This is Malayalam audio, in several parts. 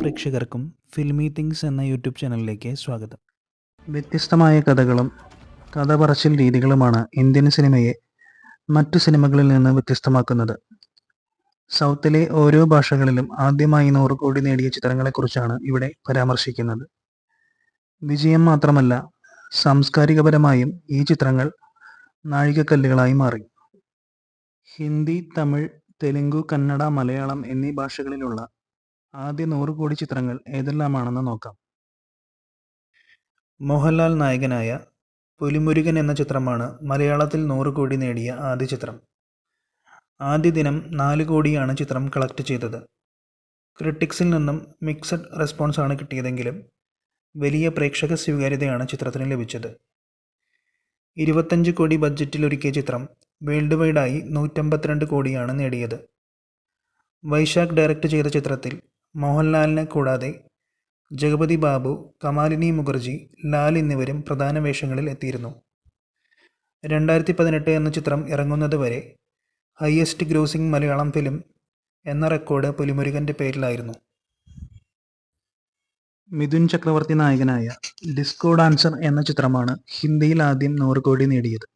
പ്രേക്ഷകർക്കും ഫിൽമി തിങ്സ് എന്ന യൂട്യൂബ് ചാനലിലേക്ക് സ്വാഗതം. വ്യത്യസ്തമായ കഥകളും കഥ പറച്ചിൽ രീതികളുമാണ് ഇന്ത്യൻ സിനിമയെ മറ്റു സിനിമകളിൽ നിന്ന് വ്യത്യസ്തമാക്കുന്നത്. സൗത്തിലെ ഓരോ ഭാഷകളിലും ആദ്യമായി 100 കോടി നേടിയ ചിത്രങ്ങളെക്കുറിച്ചാണ് ഇവിടെ പരാമർശിക്കുന്നത്. വിജയം മാത്രമല്ല, സാംസ്കാരികപരമായും ഈ ചിത്രങ്ങൾ നാഴികക്കല്ലുകളായി മാറി. ഹിന്ദി, തമിഴ്, തെലുങ്കു, കന്നഡ, മലയാളം എന്നീ ഭാഷകളിലുള്ള ആദ്യ 100 കോടി ചിത്രങ്ങൾ ഏതെല്ലാമാണെന്ന് നോക്കാം. മോഹൻലാൽ നായകനായ പുലിമുരുകൻ എന്ന ചിത്രമാണ് മലയാളത്തിൽ 100 കോടി നേടിയ ആദ്യ ചിത്രം. ആദ്യ ദിനം 4 കോടിയാണ് ചിത്രം കളക്ട് ചെയ്തത്. ക്രിട്ടിക്സിൽ നിന്നും മിക്സഡ് റെസ്പോൺസാണ് കിട്ടിയതെങ്കിലും വലിയ പ്രേക്ഷക സ്വീകാര്യതയാണ് ചിത്രത്തിന് ലഭിച്ചത്. 25 കോടി ബഡ്ജറ്റിൽ ഒരുക്കിയ ചിത്രം വേൾഡ് വൈഡായി 152 കോടിയാണ് നേടിയത്. വൈശാഖ് ഡയറക്റ്റ് ചെയ്ത ചിത്രത്തിൽ മോഹൻലാലിനെ കൂടാതെ ജഗപതി ബാബു, കമാലിനി മുഖർജി, ലാൽ എന്നിവരും പ്രധാന വേഷങ്ങളിൽ എത്തിയിരുന്നു. 2018 എന്ന ചിത്രം ഇറങ്ങുന്നത് വരെ ഹയസ്റ്റ് ഗ്രോസിംഗ് മലയാളം ഫിലിം എന്ന റെക്കോർഡ് പുലിമുരുകൻ്റെ പേരിലായിരുന്നു. മിഥുൻ ചക്രവർത്തി നായകനായ ഡിസ്കോ ഡാൻസർ എന്ന ചിത്രമാണ് ഹിന്ദിയിൽ ആദ്യം 100 കോടി നേടിയത്.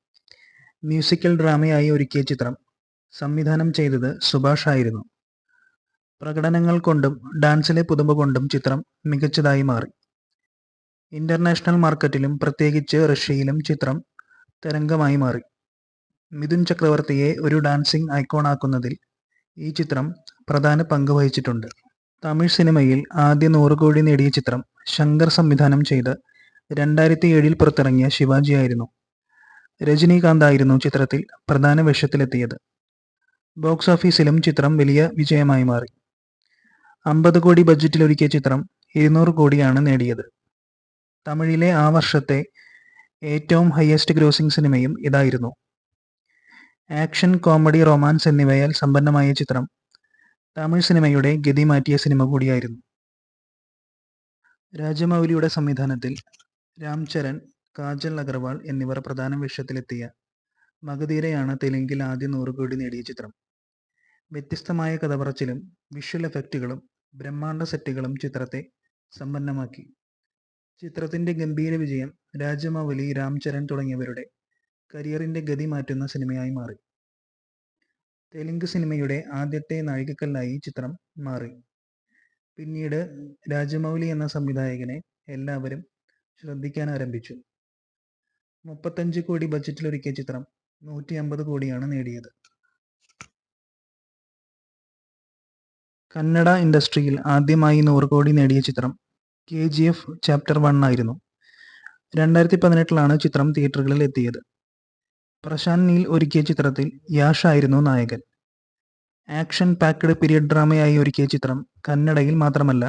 മ്യൂസിക്കൽ ഡ്രാമയായി ഒരുക്കിയ ചിത്രം സംവിധാനം ചെയ്തത് സുഭാഷ് ആയിരുന്നു. പ്രകടനങ്ങൾ കൊണ്ടും ഡാൻസിലെ പുതുമ കൊണ്ടും ചിത്രം മികച്ചതായി മാറി. ഇന്റർനാഷണൽ മാർക്കറ്റിലും പ്രത്യേകിച്ച് റഷ്യയിലും ചിത്രം തരംഗമായി മാറി. മിഥുൻ ചക്രവർത്തിയെ ഒരു ഡാൻസിംഗ് ഐക്കോണാക്കുന്നതിൽ ഈ ചിത്രം പ്രധാന പങ്ക് വഹിച്ചിട്ടുണ്ട്. തമിഴ് സിനിമയിൽ ആദ്യ 100 കോടി നേടിയ ചിത്രം ശങ്കർ സംവിധാനം ചെയ്ത് 2007 പുറത്തിറങ്ങിയ ശിവാജി ആയിരുന്നു. രജനീകാന്ത് ആയിരുന്നു ചിത്രത്തിൽ പ്രധാന വേഷത്തിലെത്തിയത്. ബോക്സ് ഓഫീസിലും ചിത്രം വലിയ വിജയമായി മാറി. 50 കോടി ബഡ്ജറ്റിൽ ഒരുക്കിയ ചിത്രം 200 കോടിയാണ് നേടിയത്. തമിഴിലെ ആ വർഷത്തെ ഏറ്റവും ഹയസ്റ്റ് ഗ്രോസിംഗ് സിനിമയും ഇതായിരുന്നു. ആക്ഷൻ, കോമഡി, റൊമാൻസ് എന്നിവയാൽ സമ്പന്നമായ ചിത്രം തമിഴ് സിനിമയുടെ ഗതി മാറ്റിയ സിനിമ കൂടിയായിരുന്നു. രാജമൗലിയുടെ സംവിധാനത്തിൽ രാം ചരൺ, കാജൽ അഗർവാൾ എന്നിവർ പ്രധാന വേഷത്തിലെത്തിയ മഗധീരയാണ് തെലുങ്കിൽ ആദ്യ 100 കോടി നേടിയ ചിത്രം. വ്യത്യസ്തമായ കഥപറച്ചിലും വിഷ്വൽ എഫക്റ്റുകളും ബ്രഹ്മാണ്ഡ സെറ്റുകളും ചിത്രത്തെ സമ്പന്നമാക്കി. ചിത്രത്തിന്റെ ഗംഭീര വിജയം രാജമൗലി, രാം ചരൺ തുടങ്ങിയവരുടെ കരിയറിന്റെ ഗതി മാറ്റുന്ന സിനിമയായി മാറി. തെലുങ്ക് സിനിമയുടെ ആദ്യത്തെ നാഴികക്കല്ലായി ചിത്രം മാറി. പിന്നീട് രാജമൗലി എന്ന സംവിധായകനെ എല്ലാവരും ശ്രദ്ധിക്കാൻ ആരംഭിച്ചു. 35 കോടി ബഡ്ജറ്റിൽ ഒരുക്കിയ ചിത്രം 150 കോടിയാണ് നേടിയത്. കന്നഡ ഇൻഡസ്ട്രിയിൽ ആദ്യമായി 100 കോടി നേടിയ ചിത്രം KGF ചാപ്റ്റർ 1 ആയിരുന്നു. 2018 ചിത്രം തിയേറ്ററുകളിൽ എത്തിയത്. പ്രശാന്ത് നീൽ ഒരുക്കിയ ചിത്രത്തിൽ യാഷ് ആയിരുന്നു നായകൻ. ആക്ഷൻ പാക്ഡ് പീരിയഡ് ഡ്രാമയായി ഒരുക്കിയ ചിത്രം കന്നഡയിൽ മാത്രമല്ല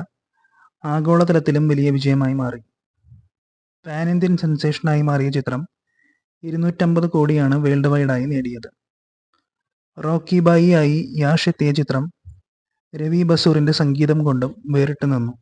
ആഗോളതലത്തിലും വലിയ വിജയമായി മാറി. പാൻ ഇന്ത്യൻ സെൻസേഷനായി മാറിയ ചിത്രം 250 കോടിയാണ് വേൾഡ് വൈഡായി നേടിയത്. റോക്കി ബായി ആയി യാഷ് എത്തിയ ചിത്രം രവി ബസൂറിന്റെ സംഗീതം കൊണ്ടും വേറിട്ട് നിന്നു.